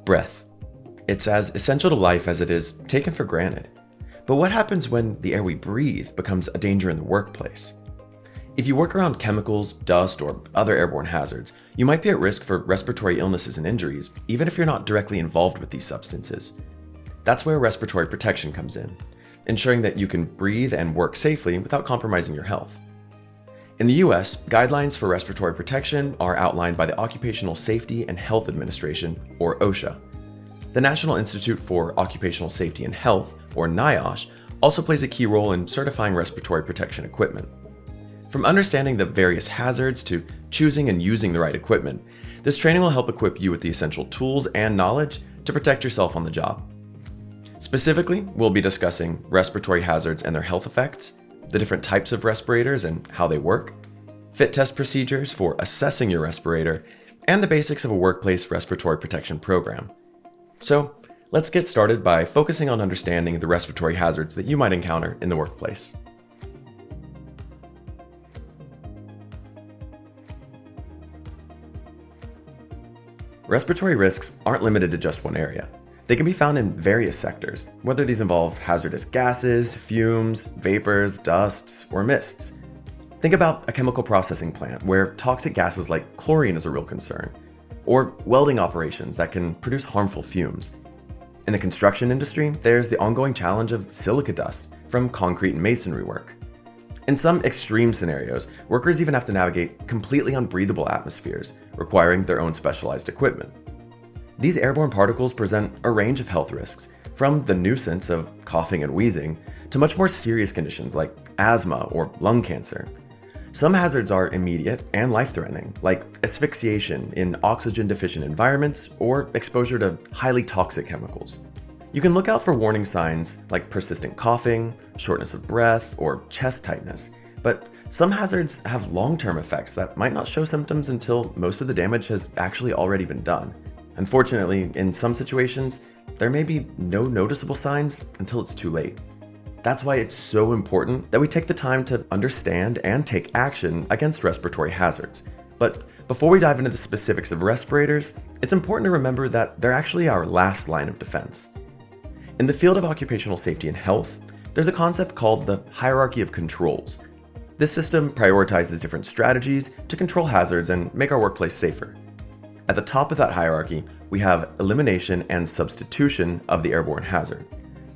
Breath. It's as essential to life as it is taken for granted. But what happens when the air we breathe becomes a danger in the workplace? If you work around chemicals, dust, or other airborne hazards, you might be at risk for respiratory illnesses and injuries, even if you're not directly involved with these substances. That's where respiratory protection comes in, ensuring that you can breathe and work safely without compromising your health. In the US, guidelines for respiratory protection are outlined by the Occupational Safety and Health Administration, or OSHA. The National Institute for Occupational Safety and Health, or NIOSH, also plays a key role in certifying respiratory protection equipment. From understanding the various hazards to choosing and using the right equipment, this training will help equip you with the essential tools and knowledge to protect yourself on the job. Specifically, we'll be discussing respiratory hazards and their health effects, the different types of respirators and how they work, fit test procedures for assessing your respirator, and the basics of a workplace respiratory protection program. So, let's get started by focusing on understanding the respiratory hazards that you might encounter in the workplace. Respiratory risks aren't limited to just one area. They can be found in various sectors, whether these involve hazardous gases, fumes, vapors, dusts, or mists. Think about a chemical processing plant where toxic gases like chlorine is a real concern, or welding operations that can produce harmful fumes. In the construction industry, there's the ongoing challenge of silica dust from concrete and masonry work. In some extreme scenarios, workers even have to navigate completely unbreathable atmospheres, requiring their own specialized equipment. These airborne particles present a range of health risks, from the nuisance of coughing and wheezing to much more serious conditions like asthma or lung cancer. Some hazards are immediate and life-threatening, like asphyxiation in oxygen-deficient environments or exposure to highly toxic chemicals. You can look out for warning signs like persistent coughing, shortness of breath, or chest tightness, but some hazards have long-term effects that might not show symptoms until most of the damage has actually already been done. Unfortunately, in some situations, there may be no noticeable signs until it's too late. That's why it's so important that we take the time to understand and take action against respiratory hazards. But before we dive into the specifics of respirators, it's important to remember that they're actually our last line of defense. In the field of occupational safety and health, there's a concept called the hierarchy of controls. This system prioritizes different strategies to control hazards and make our workplace safer. At the top of that hierarchy, we have elimination and substitution of the airborne hazard.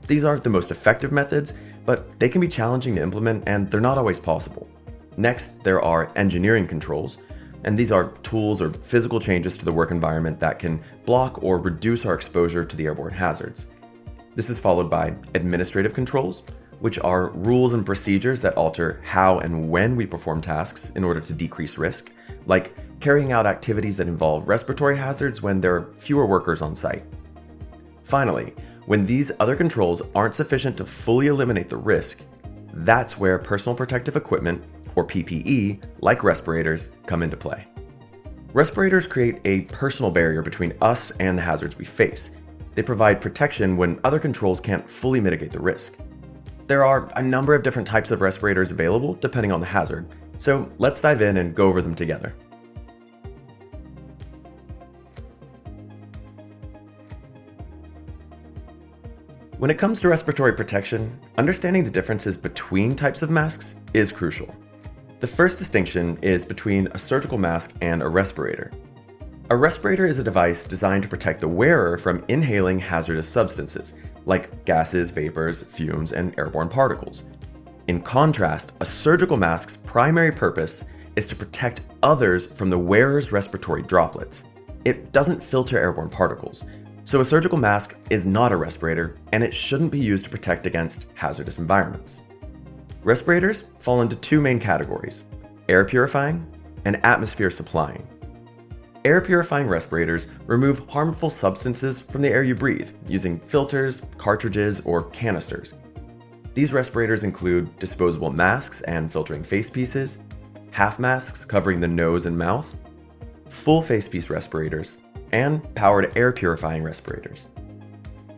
These are the most effective methods, but they can be challenging to implement and they're not always possible. Next, there are engineering controls, and these are tools or physical changes to the work environment that can block or reduce our exposure to the airborne hazards. This is followed by administrative controls, which are rules and procedures that alter how and when we perform tasks in order to decrease risk, like carrying out activities that involve respiratory hazards when there are fewer workers on site. Finally, when these other controls aren't sufficient to fully eliminate the risk, that's where personal protective equipment, or PPE, like respirators, come into play. Respirators create a personal barrier between us and the hazards we face. They provide protection when other controls can't fully mitigate the risk. There are a number of different types of respirators available depending on the hazard, so let's dive in and go over them together. When it comes to respiratory protection, understanding the differences between types of masks is crucial. The first distinction is between a surgical mask and a respirator. A respirator is a device designed to protect the wearer from inhaling hazardous substances, like gases, vapors, fumes, and airborne particles. In contrast, a surgical mask's primary purpose is to protect others from the wearer's respiratory droplets. It doesn't filter airborne particles. So a surgical mask is not a respirator, and it shouldn't be used to protect against hazardous environments. Respirators fall into two main categories: air purifying and atmosphere supplying. Air purifying respirators remove harmful substances from the air you breathe using filters, cartridges, or canisters. These respirators include disposable masks and filtering face pieces, half masks covering the nose and mouth, full face piece respirators, and powered air purifying respirators.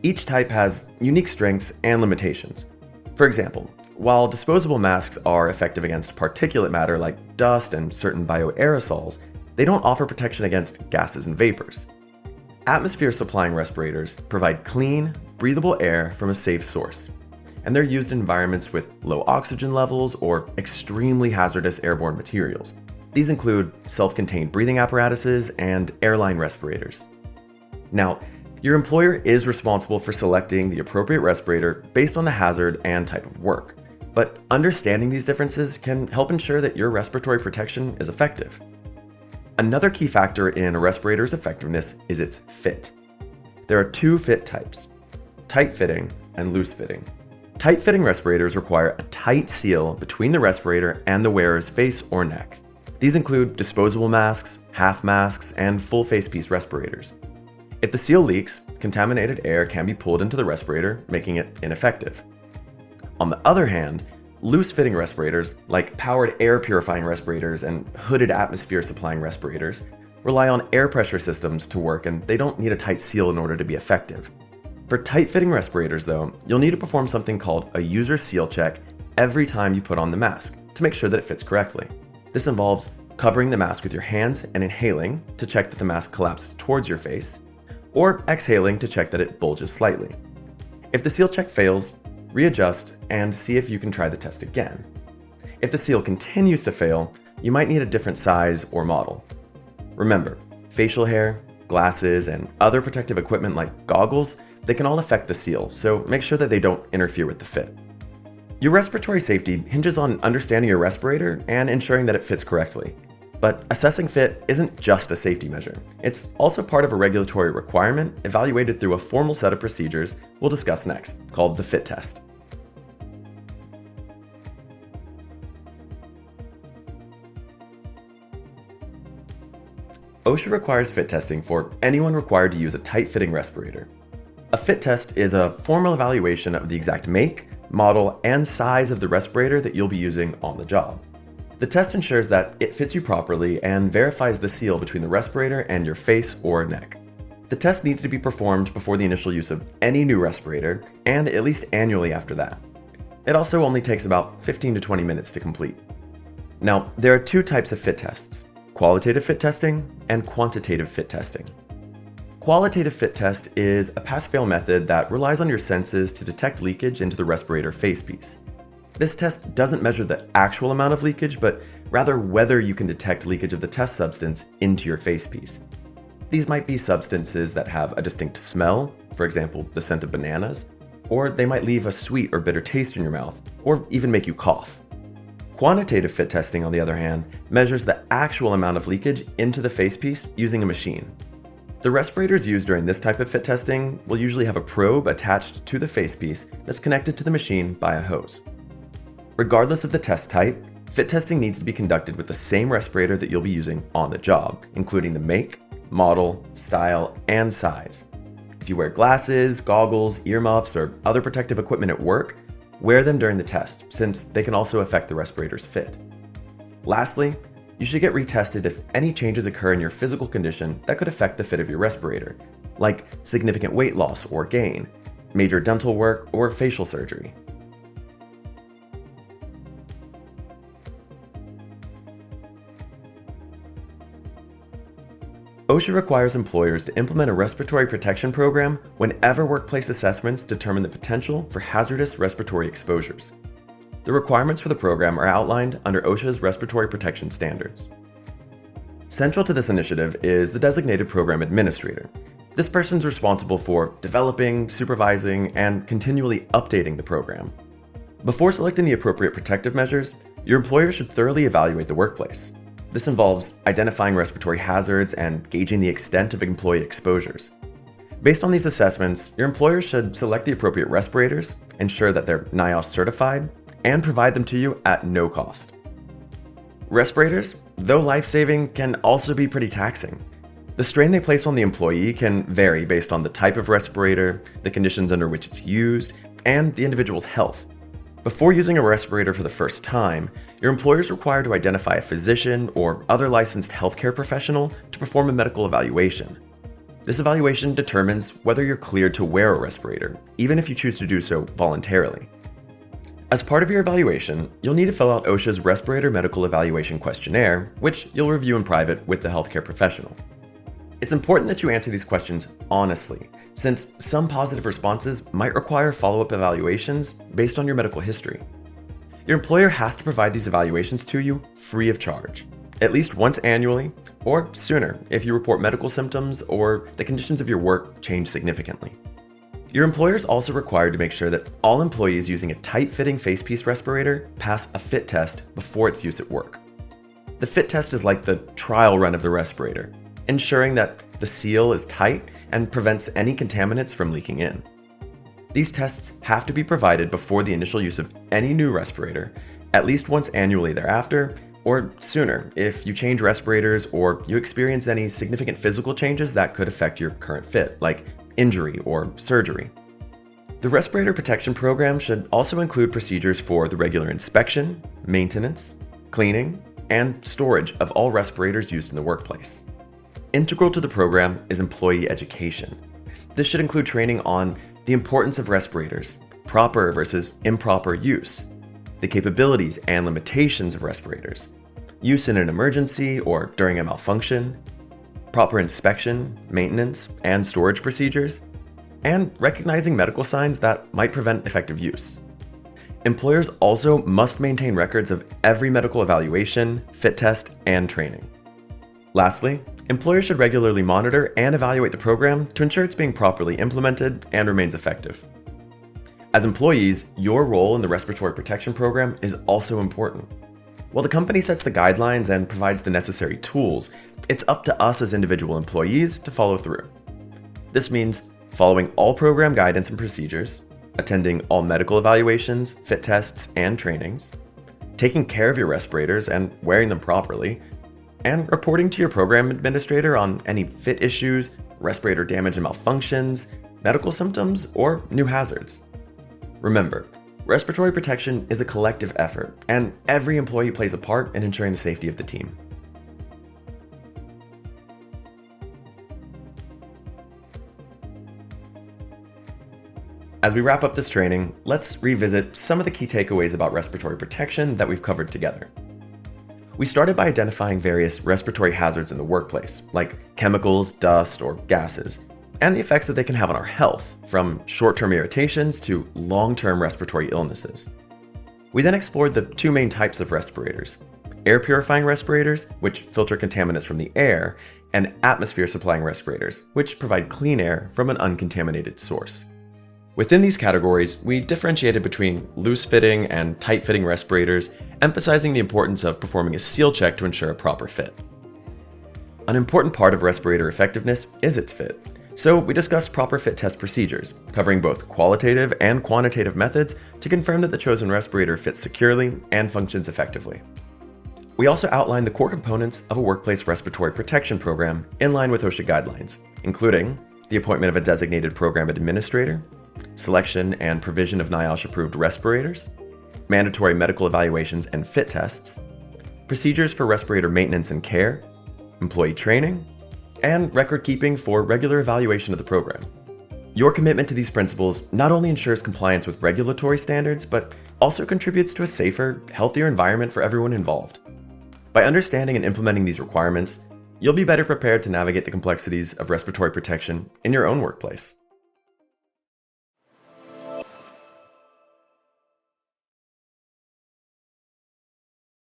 Each type has unique strengths and limitations. For example, while disposable masks are effective against particulate matter like dust and certain bioaerosols, they don't offer protection against gases and vapors. Atmosphere-supplying respirators provide clean, breathable air from a safe source, and they're used in environments with low oxygen levels or extremely hazardous airborne materials. These include self-contained breathing apparatuses and airline respirators. Now, your employer is responsible for selecting the appropriate respirator based on the hazard and type of work, but understanding these differences can help ensure that your respiratory protection is effective. Another key factor in a respirator's effectiveness is its fit. There are two fit types: tight-fitting and loose-fitting. Tight-fitting respirators require a tight seal between the respirator and the wearer's face or neck. These include disposable masks, half masks, and full face-piece respirators. If the seal leaks, contaminated air can be pulled into the respirator, making it ineffective. On the other hand, loose-fitting respirators, like powered air purifying respirators and hooded atmosphere supplying respirators, rely on air pressure systems to work, and they don't need a tight seal in order to be effective. For tight-fitting respirators though, you'll need to perform something called a user seal check every time you put on the mask to make sure that it fits correctly. This involves covering the mask with your hands and inhaling to check that the mask collapses towards your face, or exhaling to check that it bulges slightly. If the seal check fails, readjust and see if you can try the test again. If the seal continues to fail, you might need a different size or model. Remember, facial hair, glasses, and other protective equipment like goggles, they can all affect the seal, so make sure that they don't interfere with the fit. Your respiratory safety hinges on understanding your respirator and ensuring that it fits correctly. But assessing fit isn't just a safety measure. It's also part of a regulatory requirement evaluated through a formal set of procedures we'll discuss next, called the fit test. OSHA requires fit testing for anyone required to use a tight-fitting respirator. A fit test is a formal evaluation of the exact make, model, and size of the respirator that you'll be using on the job. The test ensures that it fits you properly and verifies the seal between the respirator and your face or neck. The test needs to be performed before the initial use of any new respirator and at least annually after that. It also only takes about 15 to 20 minutes to complete. Now, there are two types of fit tests: qualitative fit testing and quantitative fit testing. Qualitative fit test is a pass-fail method that relies on your senses to detect leakage into the respirator facepiece. This test doesn't measure the actual amount of leakage, but rather whether you can detect leakage of the test substance into your facepiece. These might be substances that have a distinct smell, for example, the scent of bananas, or they might leave a sweet or bitter taste in your mouth, or even make you cough. Quantitative fit testing, on the other hand, measures the actual amount of leakage into the facepiece using a machine. The respirators used during this type of fit testing will usually have a probe attached to the facepiece that's connected to the machine by a hose. Regardless of the test type, fit testing needs to be conducted with the same respirator that you'll be using on the job, including the make, model, style, and size. If you wear glasses, goggles, earmuffs, or other protective equipment at work, wear them during the test, since they can also affect the respirator's fit. Lastly, you should get retested if any changes occur in your physical condition that could affect the fit of your respirator, like significant weight loss or gain, major dental work, or facial surgery. OSHA requires employers to implement a respiratory protection program whenever workplace assessments determine the potential for hazardous respiratory exposures. The requirements for the program are outlined under OSHA's respiratory protection standards. Central to this initiative is the designated program administrator. This person's responsible for developing, supervising, and continually updating the program. Before selecting the appropriate protective measures, your employer should thoroughly evaluate the workplace. This involves identifying respiratory hazards and gauging the extent of employee exposures. Based on these assessments, your employer should select the appropriate respirators, ensure that they're NIOSH certified, and provide them to you at no cost. Respirators, though life-saving, can also be pretty taxing. The strain they place on the employee can vary based on the type of respirator, the conditions under which it's used, and the individual's health. Before using a respirator for the first time, your employer is required to identify a physician or other licensed healthcare professional to perform a medical evaluation. This evaluation determines whether you're cleared to wear a respirator, even if you choose to do so voluntarily. As part of your evaluation, you'll need to fill out OSHA's Respirator Medical Evaluation Questionnaire, which you'll review in private with the healthcare professional. It's important that you answer these questions honestly, since some positive responses might require follow-up evaluations based on your medical history. Your employer has to provide these evaluations to you free of charge, at least once annually, or sooner if you report medical symptoms or the conditions of your work change significantly. Your employer is also required to make sure that all employees using a tight-fitting facepiece respirator pass a fit test before its use at work. The fit test is like the trial run of the respirator, ensuring that the seal is tight and prevents any contaminants from leaking in. These tests have to be provided before the initial use of any new respirator, at least once annually thereafter, or sooner if you change respirators or you experience any significant physical changes that could affect your current fit, like injury or surgery. The respirator protection program should also include procedures for the regular inspection, maintenance, cleaning, and storage of all respirators used in the workplace. Integral to the program is employee education. This should include training on the importance of respirators, proper versus improper use, the capabilities and limitations of respirators, use in an emergency or during a malfunction, proper inspection, maintenance, and storage procedures, and recognizing medical signs that might prevent effective use. Employers also must maintain records of every medical evaluation, fit test, and training. Lastly, employers should regularly monitor and evaluate the program to ensure it's being properly implemented and remains effective. As employees, your role in the respiratory protection program is also important. While the company sets the guidelines and provides the necessary tools, it's up to us as individual employees to follow through. This means following all program guidance and procedures, attending all medical evaluations, fit tests, and trainings, taking care of your respirators and wearing them properly, and reporting to your program administrator on any fit issues, respirator damage and malfunctions, medical symptoms, or new hazards. Remember, respiratory protection is a collective effort, and every employee plays a part in ensuring the safety of the team. As we wrap up this training, let's revisit some of the key takeaways about respiratory protection that we've covered together. We started by identifying various respiratory hazards in the workplace, like chemicals, dust, or gases, and the effects that they can have on our health, from short-term irritations to long-term respiratory illnesses. We then explored the two main types of respirators: air-purifying respirators, which filter contaminants from the air, and atmosphere-supplying respirators, which provide clean air from an uncontaminated source. Within these categories, we differentiated between loose-fitting and tight-fitting respirators, emphasizing the importance of performing a seal check to ensure a proper fit. An important part of respirator effectiveness is its fit, so we discussed proper fit test procedures, covering both qualitative and quantitative methods to confirm that the chosen respirator fits securely and functions effectively. We also outlined the core components of a workplace respiratory protection program in line with OSHA guidelines, including the appointment of a designated program administrator, selection and provision of NIOSH-approved respirators, mandatory medical evaluations and fit tests, procedures for respirator maintenance and care, employee training, and record keeping for regular evaluation of the program. Your commitment to these principles not only ensures compliance with regulatory standards, but also contributes to a safer, healthier environment for everyone involved. By understanding and implementing these requirements, you'll be better prepared to navigate the complexities of respiratory protection in your own workplace.